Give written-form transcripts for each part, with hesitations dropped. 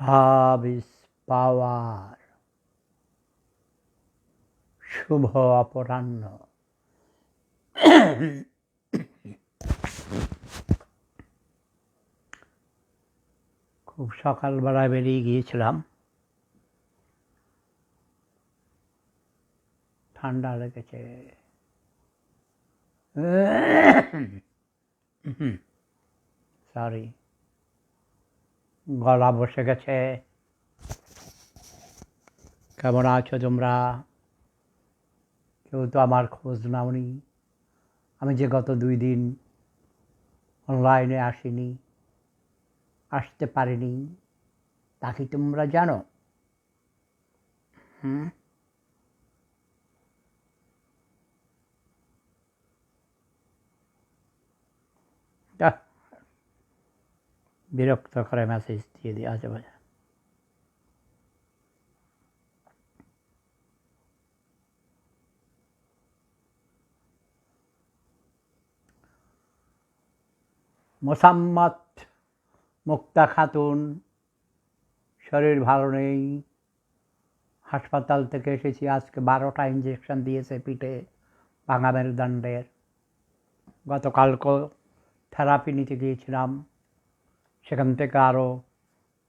Love is power. শুভ অপরাহ্ন। খুব সকালবেলায় বেরিয়ে গিয়েছিলাম, ঠান্ডা লেগেছে। সরি, গলা বসে গেছে। কেমন আছো তোমরা? কেউ তো আমার খোঁজ নাওনি। আমি যে গত 2 দিন অনলাইনে আসতে পারিনি, তা কি তোমরা জানো? বিরক্ত করে মেসেজ দিয়ে দিয়ে আজে বাজে। মোসাম্মত মুক্তা খাতুন শরীর ভালো নেই, হাসপাতাল থেকে এসেছি। আজকে 12টা ইঞ্জেকশন দিয়েছে পিঠে, ভাঙা মেরুদণ্ডের। গতকালকে থেরাপি নিতে গিয়েছিলাম, সেখান থেকে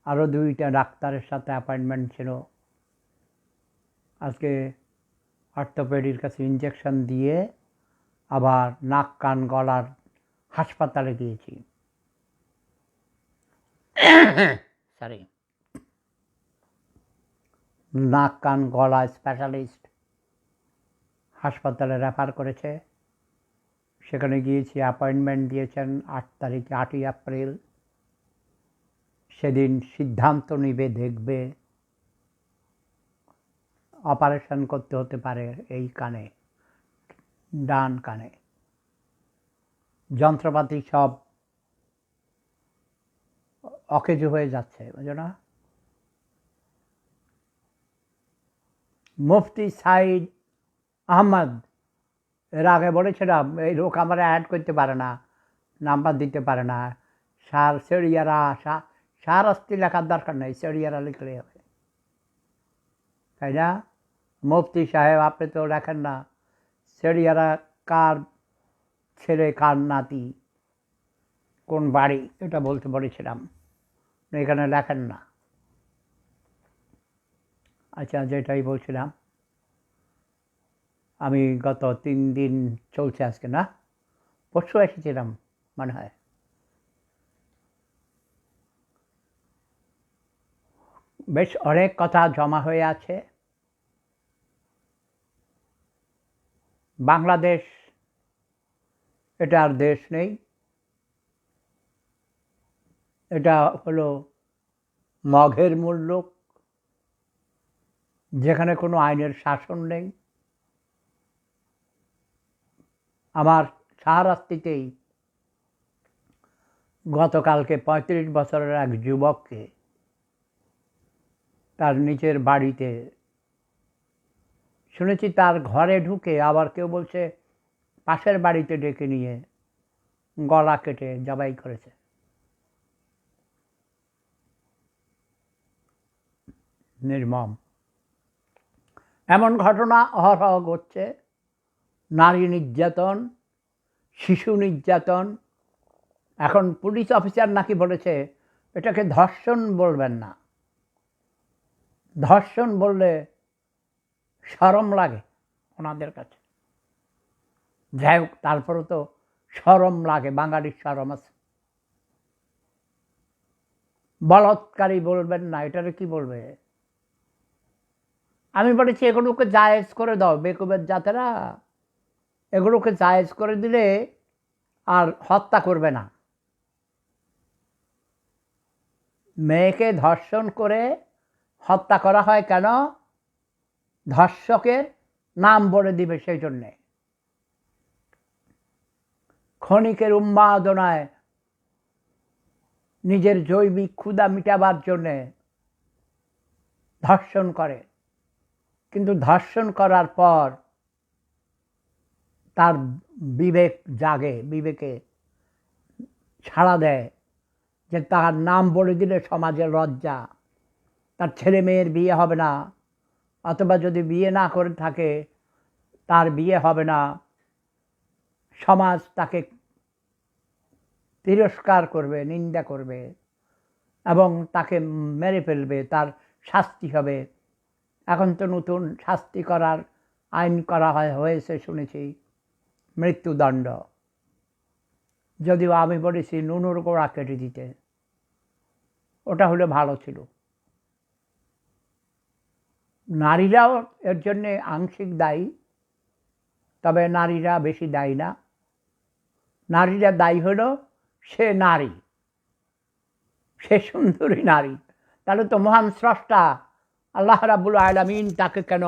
আরও 2টা ডাক্তারের সাথে অ্যাপয়েন্টমেন্ট ছিল। আজকে অর্থোপেডির কাছে ইঞ্জেকশন দিয়ে আবার নাক কান গলার হাসপাতালে গিয়েছি। সরি, নাক কান গলা স্পেশালিস্ট হাসপাতালে রেফার করেছে। সেখানে গিয়েছি, অ্যাপয়েন্টমেন্ট দিয়েছেন 8ই এপ্রিল। সেদিন সিদ্ধান্ত নিবে, দেখবে অপারেশন করতে হতে পারে এই কানে, ডান কানে। যন্ত্রপাতি সব অকেজো হয়ে যাচ্ছে, বুঝো না? মুফতি সাইদ আহমদ এর আগে বলেছিলাম, এই লোক আমার অ্যাড করতে পারে না, নাম্বার দিতে পারে না। সার অস্তি লেখার দরকার নেই, সেরিয়ারা লিখলে হবে, তাই না? মুফতি সাহেব, আপনি তো লেখেন না সেরিয়ারা কার ছেলে, কার নাতি, কোন বাড়ি, এটা বলতে বলেছিলাম, এখানে লেখেন না। আচ্ছা, যেটাই বলছিলাম, আমি গত 3 দিন চলছে আজকে, না পরশু এসেছিলাম মনে হয়। বেশ অনেক কথা জমা হয়ে আছে। বাংলাদেশ এটা আর দেশ নেই, এটা হলো মগের মুল্লুক, যেখানে কোনো আইনের শাসন নেই। আমার শাহরাস্তিতেই গতকালকে 35 বছরের এক যুবককে তার নিচের বাড়িতে শুনেছি, তার ঘরে ঢুকে, আবার কেউ বলছে পাশের বাড়িতে ডেকে নিয়ে গলা কেটে জবাই করেছে। নির্মম এমন ঘটনা অহরহ ঘটছে। নারী নির্যাতন, শিশু নির্যাতন। এখন পুলিশ অফিসার নাকি বলেছে এটাকে ধর্ষণ বলবেন না, ধর্ষণ বললে শরম লাগে ওনাদের কাছে। যাই হোক, তারপরে তো শরম লাগে, বাঙালির শরম আছে। বলৎকারী বলবেন না, এটারে কি বলবে? আমি বলেছি এগুলোকে জায়েজ করে দাও, বেকুবের জাতেরা, এগুলোকে জায়েজ করে দিলে আর হত্যা করবে না। মেয়েকে ধর্ষণ করে হত্যা করা হয় কেন? ধর্ষকের নাম বলে দিবে সেই জন্যে। ক্ষণিকের উন্মাদনায় নিজের জৈবিক ক্ষুধা মিটাবার জন্যে ধর্ষণ করে, কিন্তু ধর্ষণ করার পর তার বিবেক জাগে, বিবেকে ছাড়া দেয় যে তার নাম বলে দিলে সমাজের লজ্জা, তার ছেলে মেয়ের বিয়ে হবে না, অথবা যদি বিয়ে না করে থাকে তার বিয়ে হবে না, সমাজ তাকে তিরস্কার করবে, নিন্দা করবে এবং তাকে মেরে ফেলবে, তার শাস্তি হবে। এখন তো নতুন শাস্তি করার আইন করা হয়েছে শুনেছি, মৃত্যুদণ্ড। যদিও আমি বলেছি নুনুর গোড়া কেটে দিতে, ওটা হলে ভালো ছিল। নারীরাও এর জন্যে আংশিক দায়ী, তবে নারীরা বেশি দায়ী না। নারীরা দায়ী হলো সে নারী, সে সুন্দরী নারী। তাহলে তো মহান স্রষ্টা আল্লাহ রাব্বুল আলামিন তাকে কেন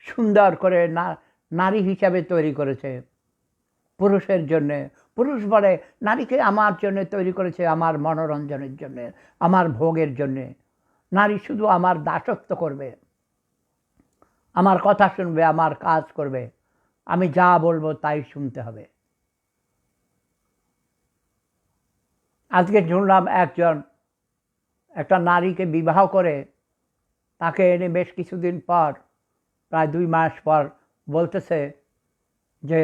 সুন্দর করে নারী হিসাবে তৈরি করেছে পুরুষের জন্যে? পুরুষ বলে নারীকে আমার জন্য তৈরি করেছে আমার মনোরঞ্জনের জন্যে, আমার ভোগের জন্যে। নারী শুধু আমার দাসত্ব করবে, আমার কথা শুনবে, আমার কাজ করবে, আমি যা বলবো তাই শুনতে হবে। আজকে শুনলাম একটা নারীকে বিবাহ করে তাকে এনে বেশ কিছুদিন পর, প্রায় 2 মাস পর বলতেছে যে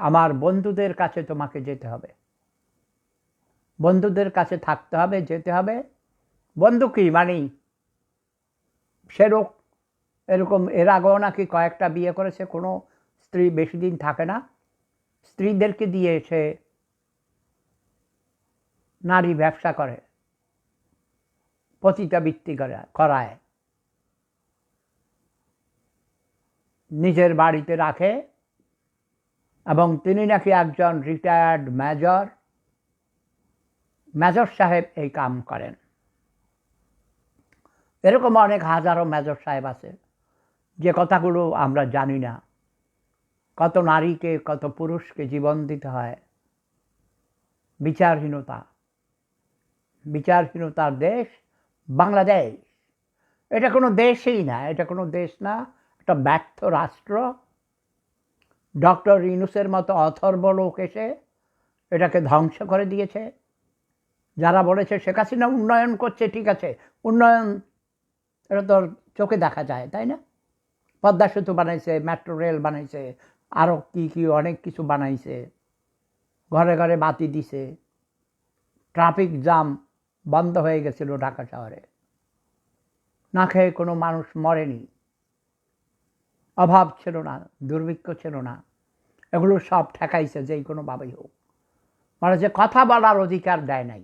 আমার বন্ধুদের কাছে তোমাকে যেতে হবে, বন্ধুদের কাছে থাকতে হবে, যেতে হবে। বন্ধু কি মানে এরকম এর আগেও নাকি কয়েকটা বিয়ে করেছে, কোনো স্ত্রী বেশি দিন থাকে না। স্ত্রীদেরকে দিয়ে সে নারী ব্যবসা করে, পতিতাবৃত্তি করায়, নিজের বাড়িতে রাখে। এবং তিনি নাকি একজন রিটায়ার্ড মেজর সাহেব এই কাম করেন। এরকম অনেক হাজারো মেজর সাহেব আছে, যে কথাগুলো আমরা জানি না। কত নারীকে, কত পুরুষকে জীবন দিতে হয়। বিচারহীনতার দেশ বাংলাদেশ। এটা কোনো দেশই না, এটা কোনো দেশ না, একটা ব্যর্থ রাষ্ট্র। ডক্টর ইউনূসের মতো অথর্ব লোক এসে এটাকে ধ্বংস করে দিয়েছে। যারা বলেছে শেখ হাসিনা উন্নয়ন করছে, ঠিক আছে, উন্নয়ন এটা তো চোখে দেখা যায়, তাই না? পদ্মা সেতু বানাইছে, মেট্রো রেল বানাইছে, আরও কি অনেক কিছু বানাইছে, ঘরে ঘরে বাতি দিছে, ট্রাফিক জ্যাম বন্ধ হয়ে গেছিল ঢাকা শহরে, না খেয়ে কোনো মানুষ মরেনি, অভাব ছিল না, দুর্ভিক্ষ ছিল না। এগুলো সব ঠেকাইছে যেই কোনোভাবেই হোক। মানে যে কথা বলার অধিকার দেয় নাই।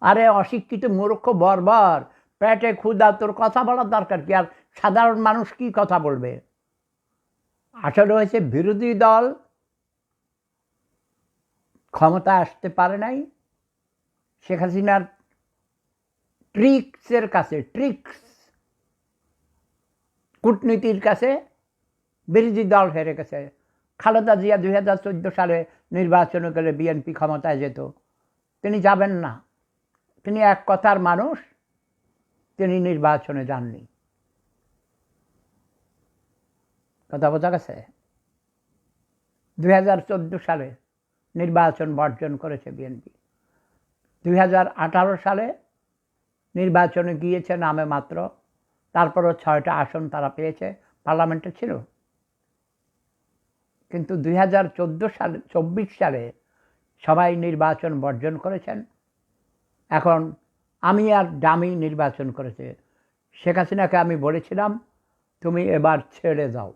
আরে অশিক্ষিত মূর্খ বর্বর, পেটে ক্ষুধা, তোর কথা বলার দরকার কি? আর সাধারণ মানুষ কি কথা বলবে? আসলে হয়েছে বিরোধী দল ক্ষমতা আসতে পারে নাই শেখ হাসিনার কূটনীতির কাছে বিরোধী দল হেরে গেছে। খালেদা জিয়া 2014 সালে নির্বাচনে গেলে বিএনপি ক্ষমতায় যেত, তিনি যাবেন না। তিনি এক কথার মানুষ, তিনি নির্বাচনে যাননি। কথা বোঝা গেছে? 2014 সালে নির্বাচন বর্জন করেছে বিএনপি। 2018 সালে নির্বাচনে গিয়েছে নামে মাত্র, তারপরও 6টা আসন তারা পেয়েছে, পার্লামেন্টে ছিল। কিন্তু 2024 সালে সবাই নির্বাচন বর্জন করেছেন। এখন আমি আর ডামি নির্বাচন করেছে। শেখ হাসিনাকে আমি বলেছিলাম তুমি এবার ছেড়ে দাও,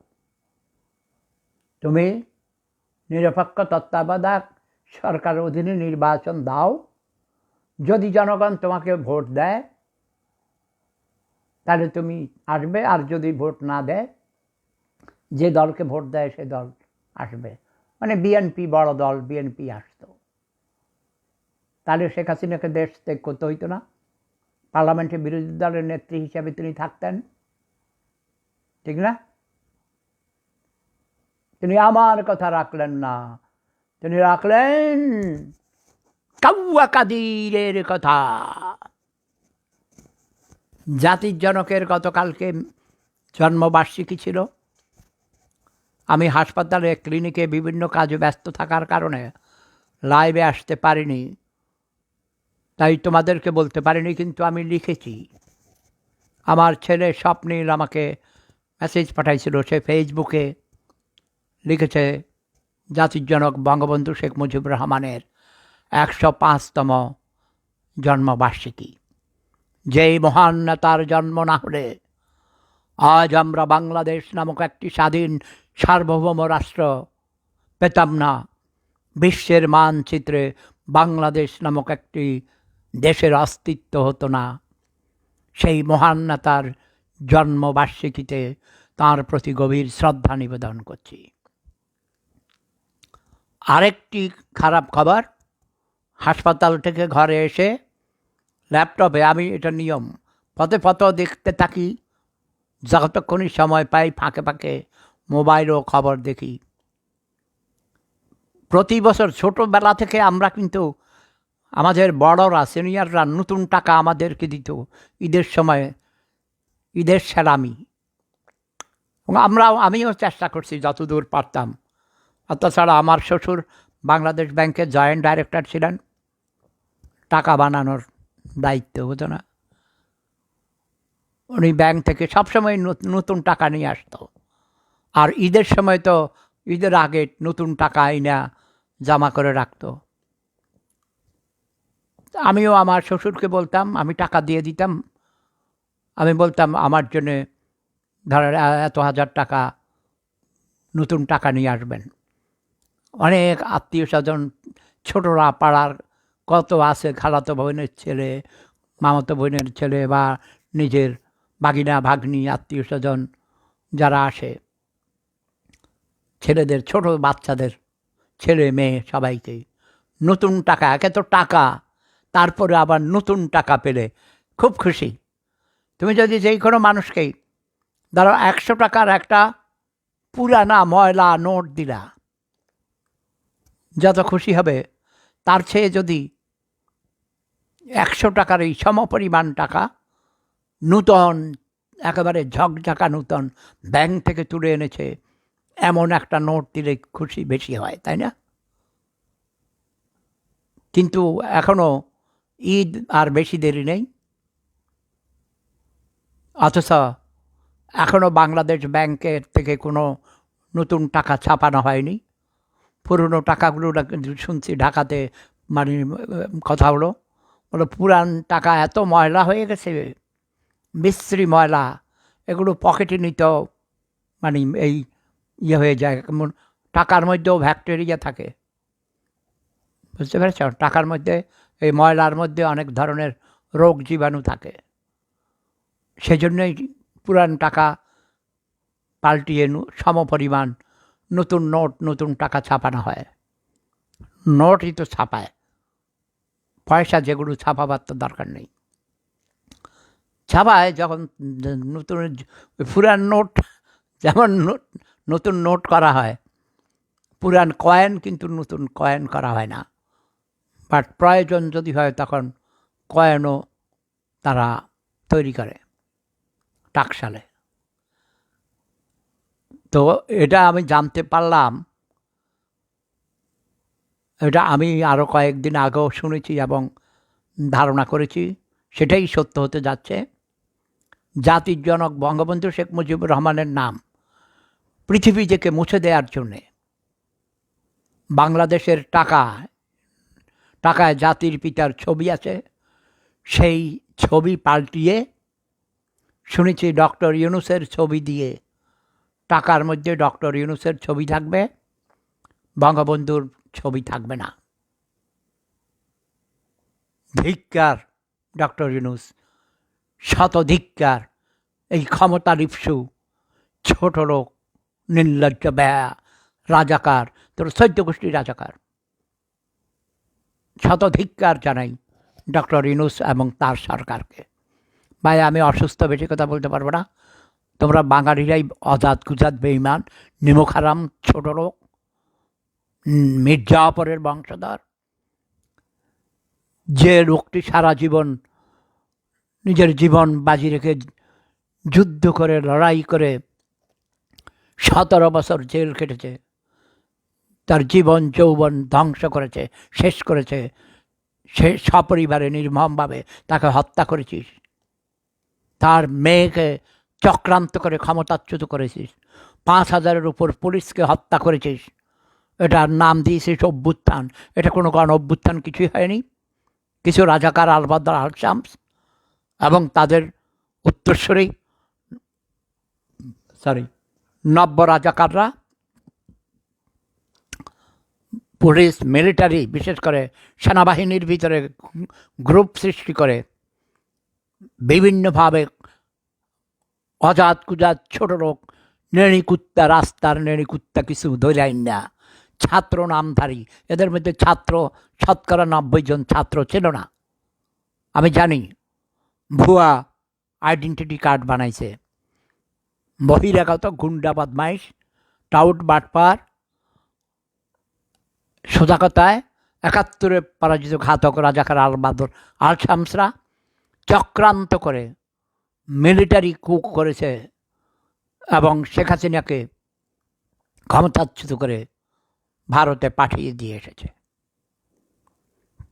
তুমি নিরপেক্ষ তত্ত্বাবধায়ক সরকারের অধীনে নির্বাচন দাও। যদি জনগণ তোমাকে ভোট দেয় তাহলে তুমি আসবে, আর যদি ভোট না দেয়, যে দলকে ভোট দেয় সে দল আসবে। মানে বিএনপি বড় দল, বিএনপি আসতো। তাহলে শেখ হাসিনাকে দেশ ত্যাগ করতে হইতো না, পার্লামেন্টে বিরোধী দলের নেত্রী হিসাবে তিনি থাকতেন, ঠিক না? তিনি আমার কথা রাখলেন না, তিনি রাখলেন কাউয়া কাদিরের কথা। জাতির জনকের গতকালকে জন্মবার্ষিকী ছিল। আমি হাসপাতালে, ক্লিনিকে বিভিন্ন কাজে ব্যস্ত থাকার কারণে লাইভে আসতে পারিনি। তাই তোমাদেরকে বলতে পারিনি, কিন্তু আমি লিখেছি। আমার ছেলে স্বপ্নীল আমাকে মেসেজ পাঠাইছিল, সে ফেসবুকে লিখেছে জাতির জনক বঙ্গবন্ধু শেখ মুজিবুর রহমানের 105তম জন্মবার্ষিকী। যেই মহান নেতার জন্ম না হলে আজ আমরা বাংলাদেশ নামক একটি স্বাধীন সার্বভৌম রাষ্ট্র পেতাম না। বিশ্বের মানচিত্রে বাংলাদেশ নামক একটি দেশের অস্তিত্ব হতো না। সেই মহান নেতার জন্মবার্ষিকীতে তাঁর প্রতি গভীর শ্রদ্ধা নিবেদন করছি। আরেকটি খারাপ খবর, হাসপাতাল থেকে ঘরে এসে ল্যাপটপে, আমি এটা নিয়ম, ফটো দেখতে থাকি, যতক্ষণই সময় পাই ফাঁকে ফাঁকে মোবাইলও খবর দেখি। প্রতি বছর ছোটোবেলা থেকে আমরা কিন্তু আমাদের বড়রা, সিনিয়ররা নতুন টাকা আমাদেরকে দিত ঈদের সময়, ঈদের সেলামি। আমিও চেষ্টা করছি যতদূর পারতাম। আর তাছাড়া আমার শ্বশুর বাংলাদেশ ব্যাংকের জয়েন্ট ডাইরেক্টর ছিলেন, টাকা বানানোর দায়িত্ব হতো না, উনি ব্যাংক থেকে সবসময় নতুন টাকা নিয়ে আসতো। আর ঈদের সময় তো ঈদের আগে নতুন টাকা আইনা জমা করে রাখতো। আমিও আমার শ্বশুরকে বলতাম, আমি টাকা দিয়ে দিতাম, আমি বলতাম আমার জন্যে ধরেন এত হাজার টাকা নতুন টাকা নিয়ে আসবেন। অনেক আত্মীয় স্বজন, ছোটরা পাড়ার কত আছে, খালাতো বোনের ছেলে, মামাতো বোনের ছেলে বা নিজের বাগিনা ভাগ্নি আত্মীয় স্বজন যারা আসে, ছেলেদের, ছোট বাচ্চাদের ছেলে মেয়ে সবাইকে নতুন টাকা, একে তো টাকা, তারপরে আবার নতুন টাকা পেলে খুব খুশি। তুমি যদি যেই কোনো মানুষকেই ধরো 100 টাকার একটা পুরানা ময়লা নোট দিলা, যত খুশি হবে। তার চেয়ে যদি 100 টাকার এই সমপরিমাণ টাকা নূতন, একেবারে ঝকঝকা নূতন, ব্যাংক থেকে তুলে এনেছে এমন একটা নোট দিলে খুশি বেশি হয়, তাই না? কিন্তু এখনও ঈদ আর বেশি দেরি নেই, অথচ এখনও বাংলাদেশ ব্যাংকের থেকে কোনো নতুন টাকা ছাপানো হয়নি। পুরনো টাকাগুলো শুনছি ঢাকাতে, মানে কথা হলো পুরান টাকা এত ময়লা হয়ে গেছে, বিশ্রী ময়লা, এগুলো পকেটে নিতেও মানে এই ইয়ে হয়ে যায়, টাকার মধ্যেও ব্যাকটেরিয়া থাকে, বুঝতে পেরেছ? টাকার মধ্যে, এই ময়লার মধ্যে অনেক ধরনের রোগ জীবাণু থাকে। সেজন্যই পুরান টাকা পাল্টিয়ে সমপরিমাণ নতুন নোট, নতুন টাকা ছাপানো হয়। নোটই তো ছাপায়, পয়সা যেগুলো ছাপাবার তো দরকার নেই। ছাপায় যখন নতুন, পুরান নোট যেমন নতুন নোট করা হয়, পুরান কয়েন কিন্তু নতুন কয়েন করা হয় না। বাট প্রয়োজন যদি হয় তখন কয়েনও তারা তৈরি করে টাকশালে। তো এটা আমি জানতে পারলাম, এটা আমি আরও কয়েকদিন আগেও শুনেছি এবং ধারণা করেছি, সেটাই সত্য হতে যাচ্ছে। জাতির জনক বঙ্গবন্ধু শেখ মুজিবুর রহমানের নাম পৃথিবী থেকে মুছে দেওয়ার জন্যে বাংলাদেশের টাকায় জাতির পিতার ছবি আছে, সেই ছবি পাল্টিয়ে শুনেছি ডক্টর ইউনূসের ছবি দিয়ে টাকার মধ্যে ডক্টর ইউনূসের ছবি থাকবে, বঙ্গবন্ধুর ছবি থাকবে না। ধিক্কার ডক্টর ইউনূস, শতধিক্কার এই ক্ষমতা লিপ্সু ছোট লোক, নির্লজ্জ ব্যয়া, রাজাকার, তোর 14 গোষ্ঠী রাজাকার। শতধিক্কার জানাই ডক্টর ইউনূস এবং তার সরকারকে। ভাই আমি অসুস্থ, বেশি কথা বলতে পারবো না। তোমরা বাঙালিরাই অজাত গুজাত বেঈমান, নিমক হারাম, ছোট লোক, মির্জাফরের বংশধর। যে লোকটি সারা জীবন নিজের জীবন বাজি রেখে যুদ্ধ করে, লড়াই করে 17 বছর জেল কেটেছে, তার জীবন যৌবন ধ্বংস করেছে, শেষ করেছে, সে সপরিবারে নির্মমভাবে তাকে হত্যা করেছিস, তার মেয়েকে চক্রান্ত করে ক্ষমতাচ্যুত করেছিস, 5,000-এর উপর পুলিশকে হত্যা করেছিস, এটার নাম দিয়েছিস অভ্যুত্থান। এটা কোনো গণ অভ্যুত্থান কিছুই হয়নি। কিছু রাজাকার আলবদর আল শামস এবং তাদের উত্তরসূরি নব্য রাজাকাররা পুলিশ, মিলিটারি, বিশেষ করে সেনাবাহিনীর ভিতরে গ্রুপ সৃষ্টি করে বিভিন্নভাবে অজাত কুজাত ছোট লোক, নেড়িকুত্তা, রাস্তার নেড়িকুত্তা কিছু ধরাই না, ছাত্র নামধারী, এদের মধ্যে ছাত্র শতকরা 90 জন ছাত্র ছিল না। আমি জানি ভুয়া আইডেন্টিটি কার্ড বানাইছে, বহিরাগত গুন্ডা বদমাইশ, টাউট বাটপার, সোজা কথায় 71-এ পরাজিত ঘাতক রাজাকার আলবদর আল শামসরা চক্রান্ত করে মিলিটারি কুক করেছে এবং শেখ হাসিনাকে ক্ষমতাচ্যুত করে ভারতে পাঠিয়ে দিয়ে এসেছে।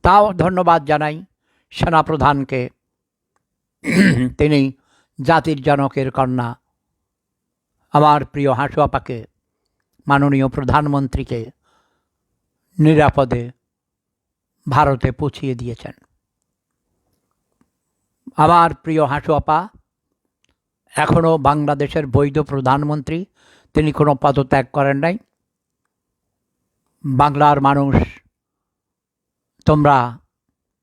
তাও ধন্যবাদ জানাই সেনাপ্রধানকে, তিনি জাতির জনকের কন্যা আমার প্রিয় হাসু আপাকে, মাননীয় প্রধানমন্ত্রীকে নিরাপদে ভারতে পৌঁছিয়ে দিয়েছেন। আমার প্রিয় হাসু আপা এখনও বাংলাদেশের বৈধ প্রধানমন্ত্রী, তিনি কোনো পদত্যাগ করেন নাই। বাংলার মানুষ, তোমরা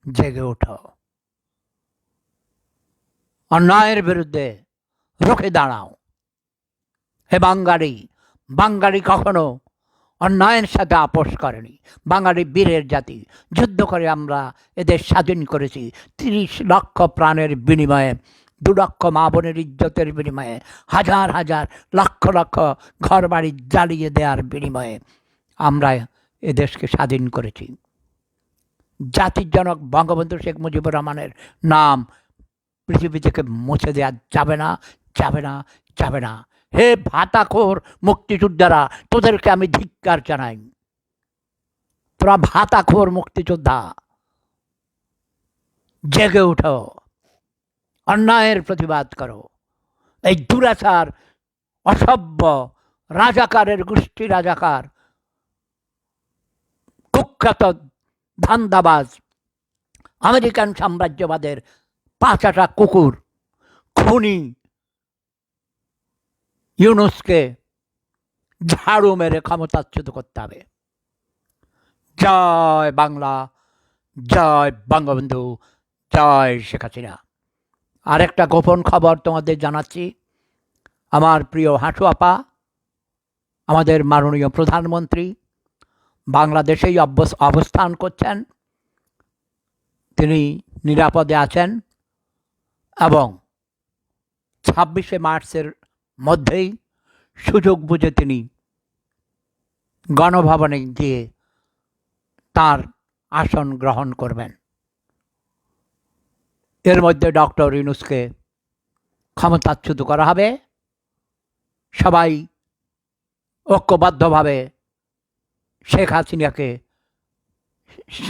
জেগে ওঠো, অন্যায়ের বিরুদ্ধে রুখে দাঁড়াও। হে বাঙালি, বাঙালি কখনো অন্যায়ের সাথে আপোষ করেনি। বাঙালি বীরের জাতি, যুদ্ধ করে আমরা এদের স্বাধীন করেছি। 30 লক্ষ প্রাণের বিনিময়ে, 2 লক্ষ মা বোনের ইজ্জতের বিনিময়ে, হাজার হাজার লক্ষ লক্ষ ঘর বাড়ি জ্বালিয়ে দেওয়ার বিনিময়ে আমরা এদেশকে স্বাধীন করেছি। জাতির জনক বঙ্গবন্ধু শেখ মুজিবুর রহমানের নাম পৃথিবী থেকে মুছে দেওয়া যাবে না, যাবে না, যাবে না। হে ভাতাখোর মুক্তিযোদ্ধারা, তোদেরকে আমি ধিক্কার জানাই। তোরা ভাতাখোর মুক্তিযোদ্ধা, জেগে উঠো, অন্যায়ের প্রতিবাদ করো। এই দুরাচার, অসভ্য রাজাকারের গোষ্ঠী, রাজাকার, কুখ্যাত ধান্দাবাজ আমেরিকান সাম্রাজ্যবাদের পাঁচাটা কুকুর খুনি ইউনূসকে ঝাড়ু মেরে ক্ষমতাচ্যুত করতে হবে। জয় বাংলা, জয় বঙ্গবন্ধু, জয় শেখ হাসিনা। আরেকটা গোপন খবর তোমাদের জানাচ্ছি। আমার প্রিয় হাসু আপা, আমাদের মাননীয় প্রধানমন্ত্রী বাংলাদেশেই অবস্থান করছেন, তিনি নিরাপদে আছেন এবং 26শে মার্চের মধ্যেই সুযোগ বুঝে তিনি গণভবনে গিয়ে তার আসন গ্রহণ করবেন। এর মধ্যে ডক্টর ইউনূসকে ক্ষমতাচ্যুত করা হবে। সবাই ঐক্যবদ্ধভাবে শেখ হাসিনাকে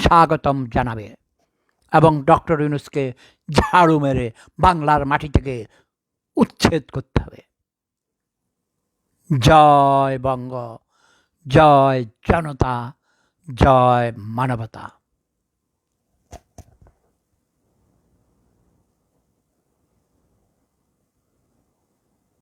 স্বাগতম জানাবে এবং ডক্টর ইউনূসকে ঝাড়ু মেরে বাংলার মাটি থেকে উচ্ছেদ করতে হবে। জয় বঙ্গ, জয় জনতা, জয় মানবতা।